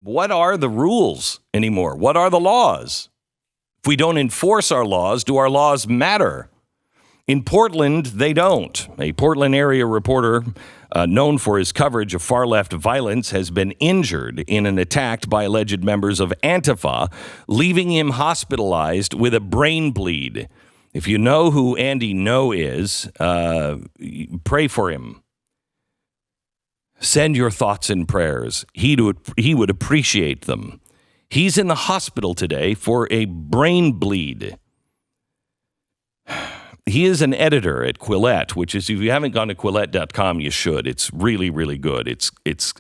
What are the rules anymore? What are the laws? If we don't enforce our laws, do our laws matter? In Portland, they don't. A Portland area reporter known for his coverage of far-left violence has been injured in an attack by alleged members of Antifa, leaving him hospitalized with a brain bleed. If you know who Andy Ngo is, pray for him. Send your thoughts and prayers. He would appreciate them. He's in the hospital today for a brain bleed. He is an editor at Quillette, which is, if you haven't gone to Quillette.com, you should. It's really, really good. It's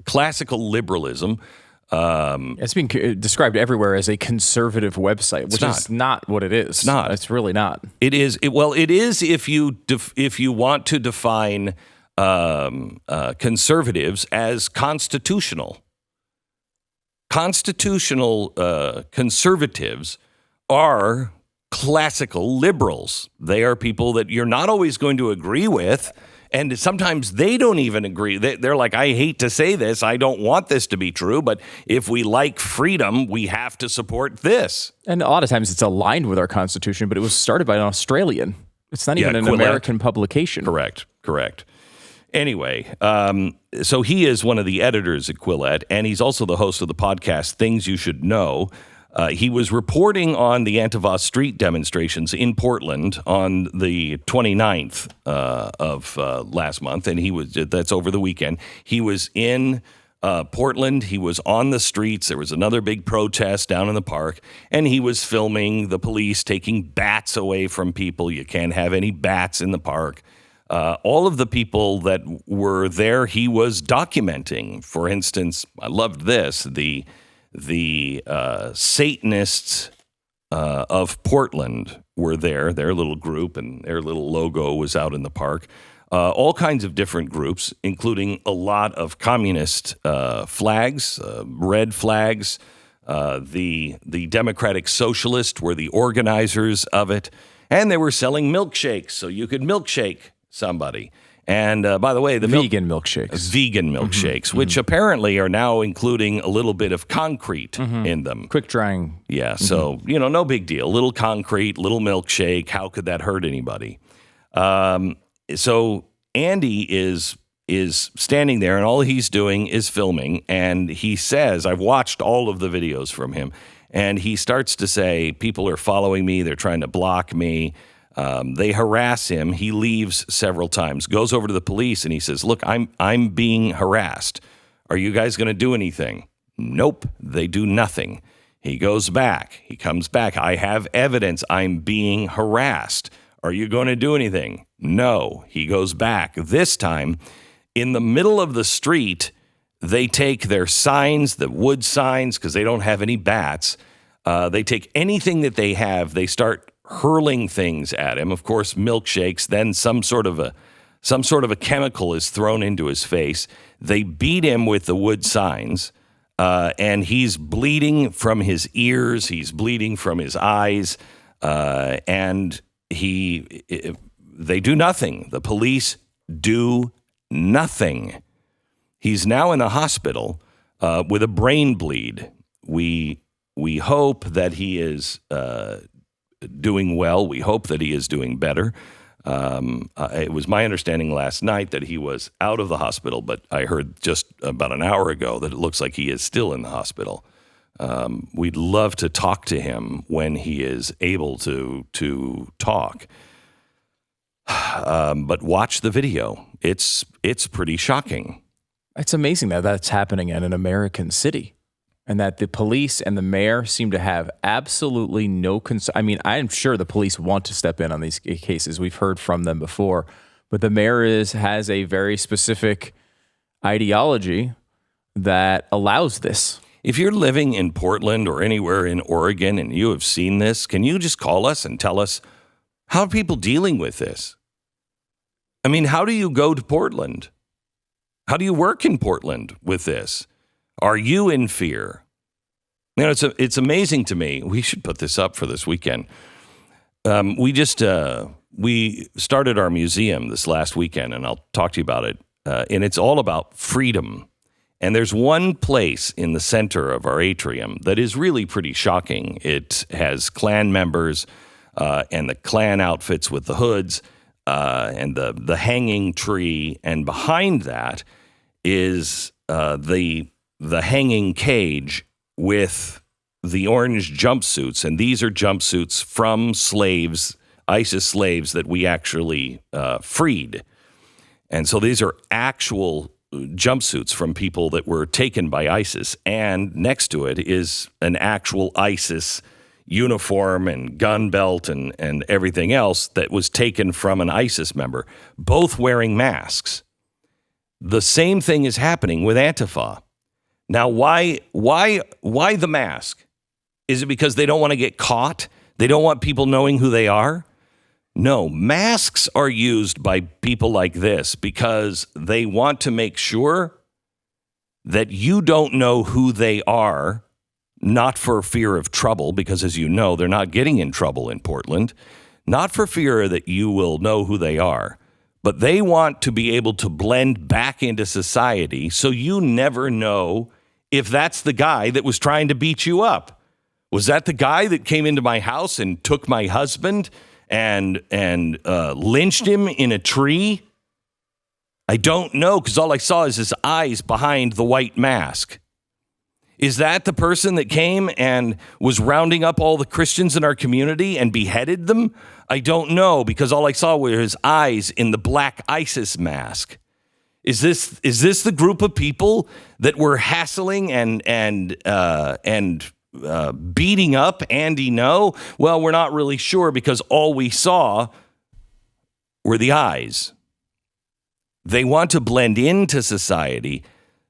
classical liberalism. It's being described everywhere as a conservative website, which is not what it is. It's not. It's really not. It is. It is if you want to define conservatives as constitutional. Constitutional conservatives are classical liberals. They are people that you're not always going to agree with, and sometimes they don't even agree. They're like, I hate to say this, I don't want this to be true, but if we like freedom, we have to support this. And a lot of times it's aligned with our Constitution, but it was started by an Australian. It's not even an American publication. Correct. Anyway, so he is one of the editors at Quillette, and he's also the host of the podcast Things You Should Know. He was reporting on the Antifa street demonstrations in Portland on the 29th of last month, and that's over the weekend. He was in Portland. He was on the streets. There was another big protest down in the park, and he was filming the police taking bats away from people. You can't have any bats in the park. All of the people that were there, he was documenting. For instance, I loved this, the Satanists of Portland were there, their little group, and their little logo was out in the park. All kinds of different groups, including a lot of communist flags, red flags. The Democratic Socialists were the organizers of it, and they were selling milkshakes, so you could milkshake somebody. And by the way, the vegan milkshakes, which apparently are now including a little bit of concrete in them. Quick drying. Yeah. So, no big deal. Little concrete, little milkshake. How could that hurt anybody? So Andy is standing there, and all he's doing is filming. And he says, I've watched all of the videos from him, and he starts to say, people are following me. They're trying to block me. They harass him. He leaves several times, goes over to the police, and he says, look, I'm being harassed. Are you guys going to do anything? Nope, they do nothing. He goes back. He comes back. I have evidence. I'm being harassed. Are you going to do anything? No. He goes back. This time, in the middle of the street, they take their signs, the wood signs, because they don't have any bats. They take anything that they have. They start hurling things at him. Of course, milkshakes. Then some sort of a chemical is thrown into his face. They beat him with the wood signs, and he's bleeding from his ears. He's bleeding from his eyes, and they do nothing. The police do nothing. He's now in the hospital with a brain bleed. We hope that he is doing well. We hope that he is doing better. It was my understanding last night that he was out of the hospital, but I heard just about an hour ago that it looks like he is still in the hospital. We'd love to talk to him when he is able to talk. But watch the video. It's pretty shocking. It's amazing that that's happening in an American city, and that the police and the mayor seem to have absolutely no concern. I mean, I'm sure the police want to step in on these cases. We've heard from them before, but the mayor has a very specific ideology that allows this. If you're living in Portland or anywhere in Oregon and you have seen this, can you just call us and tell us, how are people dealing with this? I mean, how do you go to Portland? How do you work in Portland with this? Are you in fear? It's amazing to me. We should put this up for this weekend. We started our museum this last weekend, and I'll talk to you about it. And it's all about freedom And there's one place in the center of our atrium that is really pretty shocking. It has Klan members and the Klan outfits with the hoods and the hanging tree. And behind that is the hanging cage with the orange jumpsuits. And these are jumpsuits from slaves, ISIS slaves that we actually freed. And so these are actual jumpsuits from people that were taken by ISIS. And next to it is an actual ISIS uniform and gun belt and everything else that was taken from an ISIS member, both wearing masks. The same thing is happening with Antifa. Now, why the mask? Is it because they don't want to get caught? They don't want people knowing who they are? No, masks are used by people like this because they want to make sure that you don't know who they are, not for fear of trouble, because as you know, they're not getting in trouble in Portland, not for fear that you will know who they are, but they want to be able to blend back into society so you never know if that's the guy that was trying to beat you up. Was that the guy that came into my house and took my husband and lynched him in a tree? I don't know, because all I saw is his eyes behind the white mask. Is that the person that came and was rounding up all the Christians in our community and beheaded them? I don't know, because all I saw were his eyes in the black ISIS mask. Is this the group of people that were hassling and beating up Andy Ngo? Well, we're not really sure, because all we saw were the eyes. They want to blend into society,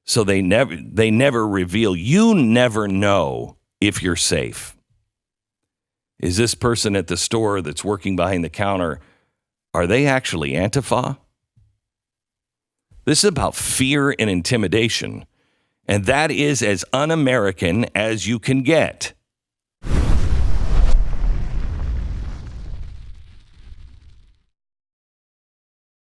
so they never reveal. You never know if you're safe. Is this person at the store that's working behind the counter, are they actually Antifa? This is about fear and intimidation. And that is as un-American as you can get.